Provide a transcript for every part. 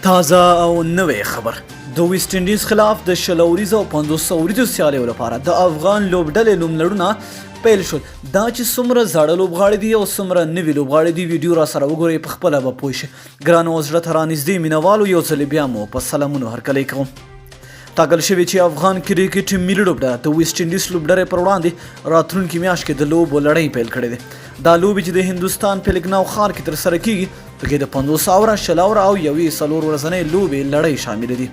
تازه او نوې خبر د ویسټ انډیز خلاف د 40 او 50 اوریزو سیالیو لپاره د افغان لوبډلې لومړړونه پیل شول. دا چې څومره زاړه لوبغاړي دي او څومره نوي لوبغاړي دي ویډیو را سره وګورئ په خپله به پوه شئ. ګرانو او زړه ته رانږدې مینوالو یو ځل بیا مو په سلامونو هرکلی کوم. ټاکل شوي چې افغان کرکټ ملي لوبډله د ویسټ انډیز لوبډلې پر وړاندې راتلونکي میاشت کې د لوبو لړۍ پیل کړې ده. دا لوبې چې د هندوستان په لکناو ښار کې ترسره کیږي پکې د 50 اوره 40 اوره او یوې 4 ورځنۍ لوبې لړۍ شامل دي.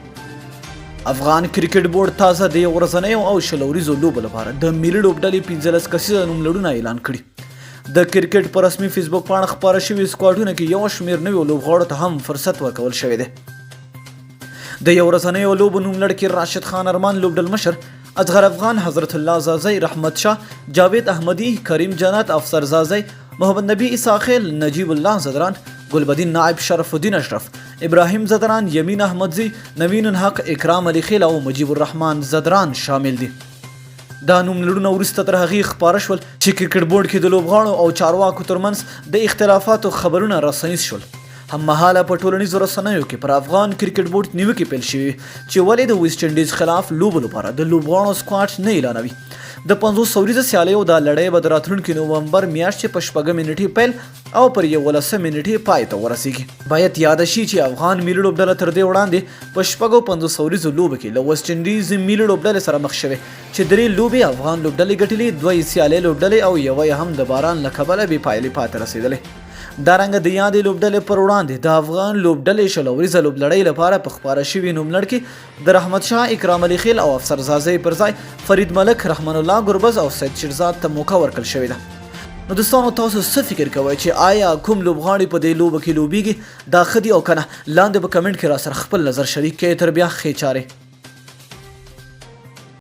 افغان کرکټ بورډ تازه د 1 ورځنۍ او 40 اوریزو لوبو لپاره د ملي لوبډلې 15 کسیزه نوملړونه اعلان کړي. د کرکټ په رسمي فیسبوک پاڼه خپاره شوي سکواډونه کې یو شمېر نویو لوبغاړو ته هم فرصت ورکول شوی دی. د 1 ورځنۍ لوبو نوملړ کې راشد خان ارمان لوبډل مشر، اصغر افغان، حضرت الله زازی، رحمت شاه، جاوید احمدی، کریم جنت، افسر زازی، محمد نبی اساخیل، نجیب الله زدران، گلبدین نائب، شرف الدین اشرف، ابراهیم زدران، یمین احمدزی، نوین الحق، اکرام علی خیل او مجیب الرحمن زدران شامل دي. دا نوملړونه وروسته تر هغې خپاره شول چې کرکټ بورډ کې د لوبغاړو او چارواکو ترمنځ د اختلافاتو خبرونه رسنیز شول. هممهاله په ټولنیزو رسنیو کې پر افغان کرکټ بورډ نیوکې پیل شوې چې ولې د ویسټ انډیز خلاف لوبو لپاره د لوبغاړو سکواډ نه اعلانوي. د 50 اوریزه سیالیو دا لړۍ به د راتلونکي نومبر میاشتې په 6 نیټې پیل او پر 11 نیټې پای ته ورسیږي. باید یاد شي چې افغان ملي لوبډله تر دې وړاندې په 50 اوریزو لوبو کې له ویسټ انډیز ملي لوبډلې سره مخ شوې چې 3 لوبې افغان لوبډلې ګټلې، 2 سیالۍ لوبډلې او یوه هم د باران له کبله بې پایلې پاتې رسېدلې. دارنګه د یادې لوبډلې پر وړاندې د افغان لوبډلې 40 اوریزه لوبلړۍ لپاره په خپاره شوي نوملړ کې د رحمت شاه، اکرام علی خیل او افسر زازی پر ځای فرید ملک، رحمان الله ګربز او سید شیرزاد ته موقع ورکړل شوې ده. نو دوستانو تاسو څه فکر کوئ چې آیا کوم لوبغاړي په دې لوبه کې لوبیږي؟ دا ښه دي او که نه؟ لاندې په کمنټ کې را سره خپل نظر شریک کړئ. تر بیا ښې چارې.